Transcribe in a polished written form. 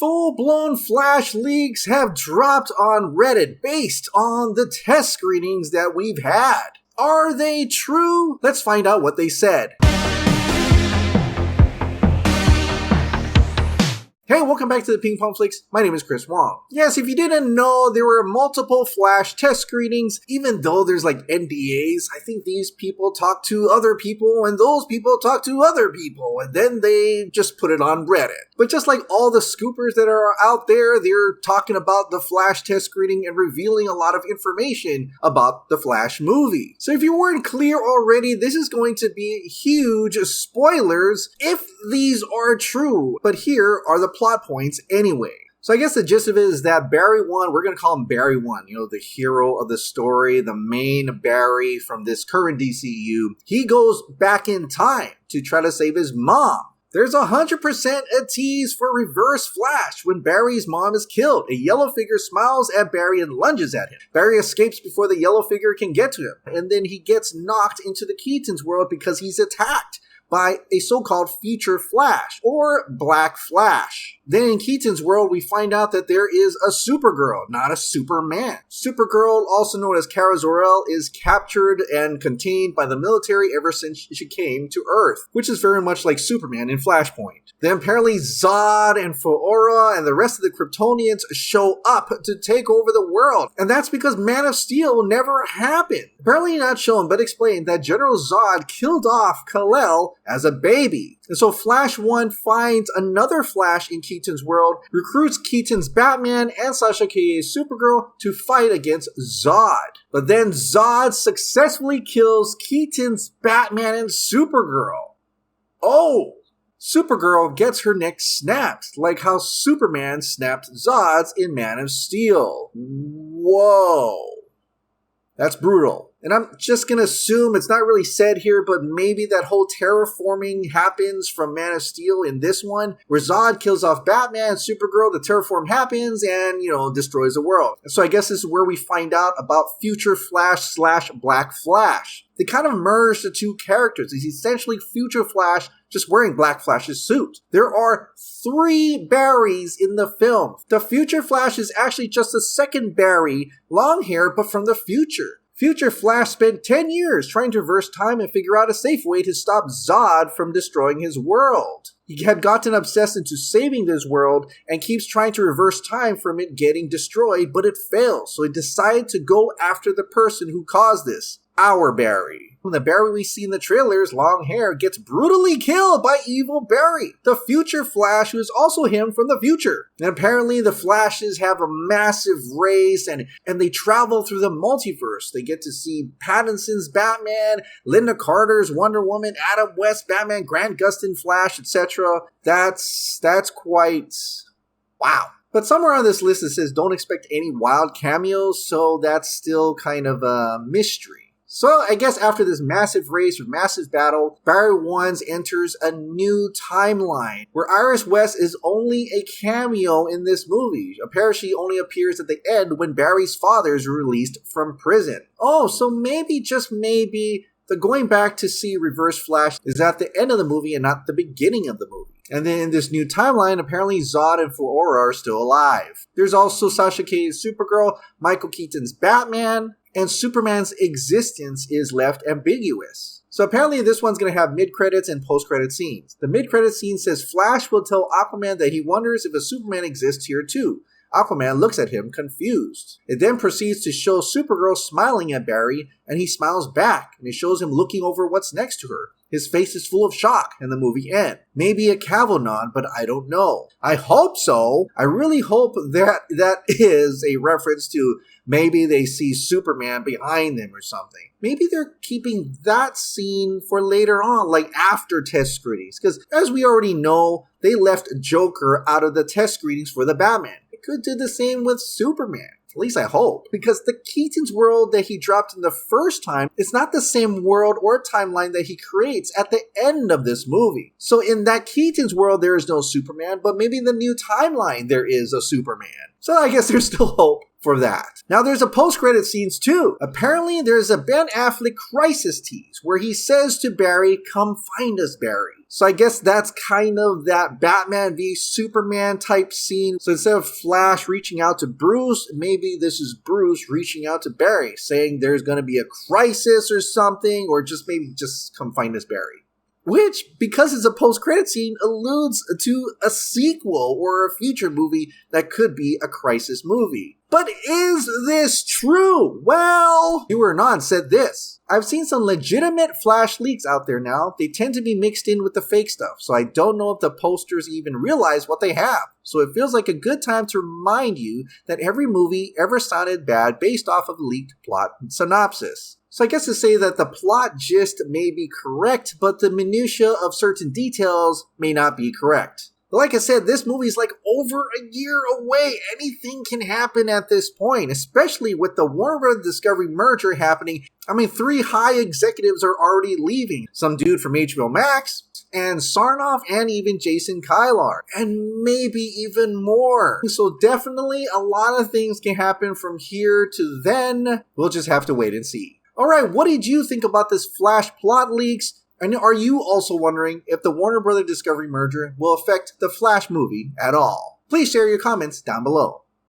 Full-blown Flash leaks have dropped on Reddit based on the test screenings that we've had. Are they true? Let's find out what they said. Hey, welcome back to the Ping Pong Flicks. My name is Chris Wong. Yes, if you didn't know, there were multiple Flash test screenings. Even though there's like NDAs, I think these people talk to other people and those people talk to other people and then they just put it on Reddit. But just like all the scoopers that are out there, they're talking about the Flash test screening and revealing a lot of information about the Flash movie. So if you weren't clear already, this is going to be huge spoilers if these are true. But here are the plot points anyway. So I guess the gist of it is that Barry 1, we're going to call him Barry 1, the hero of the story, the main Barry from this current DCU. He goes back in time to try to save his mom. There's 100% a tease for Reverse Flash when Barry's mom is killed. A yellow figure smiles at Barry and lunges at him. Barry escapes before the yellow figure can get to him, and then he gets knocked into the Keaton's world because he's attacked by a so-called Future Flash, or Black Flash. Then in Keaton's world, we find out that there is a Supergirl, not a Superman. Supergirl, also known as Kara Zor-El, is captured and contained by the military ever since she came to Earth, which is very much like Superman in Flashpoint. Then apparently Zod and Foora and the rest of the Kryptonians show up to take over the world, and that's because Man of Steel never happened. Apparently not shown, but explained that General Zod killed off Kal-El as a baby. And so Flash 1 finds another Flash in Keaton's world, recruits Keaton's Batman and Sasha Calle's Supergirl to fight against Zod. But then Zod successfully kills Keaton's Batman and Supergirl. Oh! Supergirl gets her neck snapped, like how Superman snapped Zod's in Man of Steel. Whoa. That's brutal. And I'm just going to assume it's not really said here, but maybe that whole terraforming happens from Man of Steel in this one, where Zod kills off Batman and Supergirl, the terraform happens and, destroys the world. And so I guess this is where we find out about Future Flash / Black Flash. They kind of merge the two characters. He's essentially Future Flash just wearing Black Flash's suit. There are 3 Barrys in the film. The Future Flash is actually just the second Barry, long hair, but from the future. Future Flash spent 10 years trying to reverse time and figure out a safe way to stop Zod from destroying his world. He had gotten obsessed into saving this world and keeps trying to reverse time from it getting destroyed, but it fails. So he decided to go after the person who caused this, our Barry. The Barry we see in the trailers, long hair, gets brutally killed by evil Barry, the Future Flash, who is also him from the future. And apparently the Flashes have a massive race and they travel through the multiverse. They get to see Pattinson's Batman, Linda Carter's Wonder Woman, Adam West Batman, Grant Gustin Flash, etc. That's quite wow. But somewhere on this list it says don't expect any wild cameos, so that's still kind of a mystery. So I guess after this massive race or massive battle, Barry 1 enters a new timeline where Iris West is only a cameo in this movie. Apparently she only appears at the end when Barry's father is released from prison. Oh, so maybe, just maybe, the going back to see Reverse Flash is at the end of the movie and not the beginning of the movie. And then in this new timeline, apparently Zod and Foora are still alive. There's also Sasha Calle's Supergirl, Michael Keaton's Batman, and Superman's existence is left ambiguous. So apparently this one's going to have mid-credits and post-credit scenes. The mid-credit scene says Flash will tell Aquaman that he wonders if a Superman exists here too. Aquaman looks at him confused. It then proceeds to show Supergirl smiling at Barry, and he smiles back, and it shows him looking over what's next to her. His face is full of shock, and the movie ends. Maybe a Cavill nod, but I don't know. I hope so. I really hope that is a reference to maybe they see Superman behind them or something. Maybe they're keeping that scene for later on, like after test screenings. Because as we already know, they left Joker out of the test screenings for the Batman. It could do the same with Superman. At least I hope. Because the Keaton's world that he dropped in the first time is not the same world or timeline that he creates at the end of this movie. So in that Keaton's world, there is no Superman, but maybe in the new timeline, there is a Superman. So I guess there's still hope for that. Now there's a post-credit scenes too. Apparently there's a Ben Affleck crisis tease where he says to Barry, "Come find us, Barry." So I guess that's kind of that Batman v Superman type scene. So instead of Flash reaching out to Bruce, maybe this is Bruce reaching out to Barry, saying there's going to be a crisis or something, or maybe just come find us, Barry. Which, because it's a post-credit scene, alludes to a sequel or a future movie that could be a crisis movie. But is this true? Well, QAnon said this. I've seen some legitimate Flash leaks out there now. They tend to be mixed in with the fake stuff, so I don't know if the posters even realize what they have. So it feels like a good time to remind you that every movie ever sounded bad based off of leaked plot synopsis. So I guess to say that the plot gist may be correct, but the minutiae of certain details may not be correct. But like I said, this movie is like over a year away. Anything can happen at this point, especially with the Warner Bros. Discovery merger happening. 3 high executives are already leaving. Some dude from HBO Max, and Sarnoff, and even Jason Kilar, and maybe even more. So definitely a lot of things can happen from here to then. We'll just have to wait and see. Alright, what did you think about this Flash plot leaks? And are you also wondering if the Warner Bros. Discovery merger will affect the Flash movie at all? Please share your comments down below.